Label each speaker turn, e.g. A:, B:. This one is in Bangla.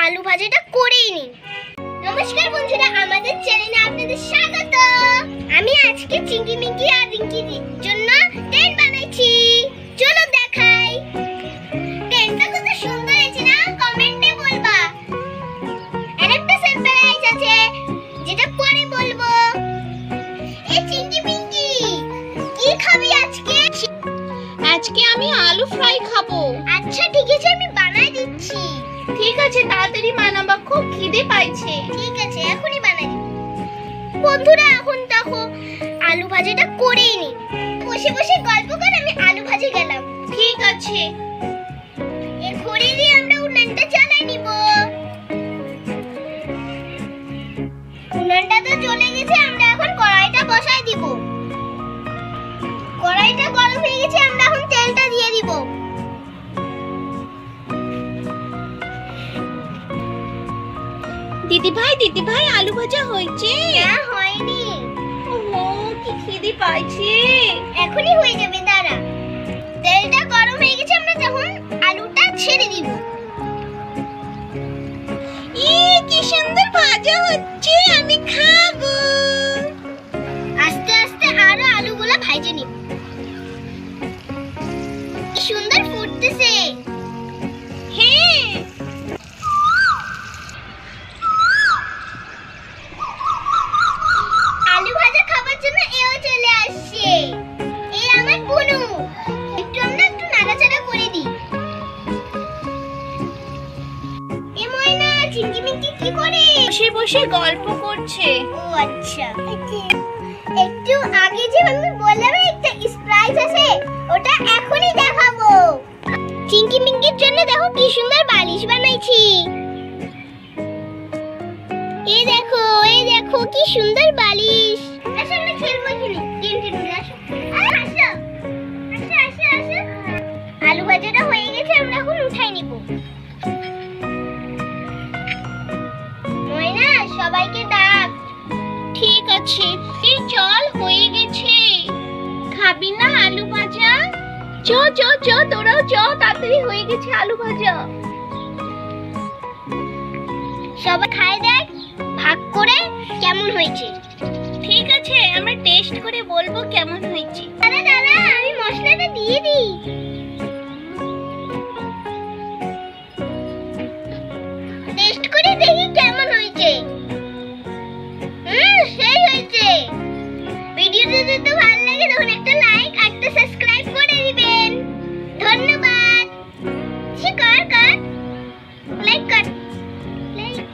A: আলু ভাজিটা করেই নিই। নমস্কার বন্ধুরা, আমাদের চ্যানেলে আপনাদের স্বাগত। আমি আজকে চিংড়ি মিংকি আর রিঙ্কির জন্য টেন্ট বানাইছি। চলো দেখাই। টেন্টটা কত সুন্দর হয়েছে না? কমেন্টে বলবা। আরেকটা সারপ্রাইজ আছে যেটা পরে বলবো। এই চিংড়ি মিংকি কি খাবি আজকে?
B: আজকে আমি আলু ফ্রাই খাবো।
A: আচ্ছা ঠিক আছে, আমি বানাই দিচ্ছি।
B: ঠিক আছে, তাড়াতাড়ি বানাবা, খুব খিদে পাইছে।
A: ঠিক আছে, এখনই বানাই দিই। বন্ধুরা এখন দেখো আলু ভাজিটা করেই নি। বসে বসে গল্প করে আমি আলু ভাজি গেলাম।
B: ঠিক আছে,
A: এই খড়ি দিয়ে আমরা উনানটা জ্বালাই নিব। উনানটা তো জ্বলে গেছে, আমরা এখন কড়াইটা বসাই দিব। কড়াইটা গরম হয়ে গেছে, আমরা এখন তেলটা দিয়ে দিব।
B: দিদি ভাই আলু ভাজা হয়েছে?
A: না হয়নি।
B: ওহো, কি খিদে পাইছে।
A: এখনই হয়ে যাবে, দাঁড়া। তেলটা গরম হয়ে গেছে, আমরা তখন আলুটা ছেড়ে দিব।
B: কি সুন্দর ভাজা হচ্ছে, আমি খাবো।
A: আস্তে আস্তে আরো আলুগুলো ভাজে নিব। কি সুন্দর ফুটতেছে।
B: হ্যাঁ,
A: আলু ভাজা খাবার জন্য এও চলে আসছে। এই আমার বুনু। আমরা একটু নাড়াচাড়া করে দিই। এ ময়না, চিংড়ি মিংকি কি করে?
B: বসে বসে গল্প করছে।
A: ও আচ্ছা। একটু আগে যে আমি বললাম একটা সারপ্রাইজ আছে, ওটা এখনই দেখাবো। চিংড়ি মিংকির জন্য দেখো কি সুন্দর বালিশ বানাইছি। এই দেখো কি সুন্দর বালিশ। আসলে খেলবো কিনি তিনটে মিলে আসো। আসো আসো আসো আসো। আলু ভাজাটা হয়ে গেছে, আমরা এখন উঠাই নিব। ময়না, সবাইকে ডাক।
B: ঠিক আছে, এই চল, হয়ে গেছে। খাবি না আলু ভাজা? চ চ চ, তোরাও চ, তাড়াতাড়ি হয়ে গেছে আলু ভাজা।
A: সবাই খায় দেখ ভাগ করে কেমন হয়েছে।
B: ঠিক আছে, আমরা টেস্ট করে বলবো কেমন হয়েছে।
A: দাঁড়া দাঁড়া, আমি মশলাটা দিয়ে দিই। টেস্ট করে দেখি কেমন হয়েছে। সেই হয়েছে। ভিডিওটা যদি ভালো লাগে তখন একটা লাইক আর একটা সাবস্ক্রাইব করে দিবেন। ধন্যবাদ। কর লাইক কর। লাইক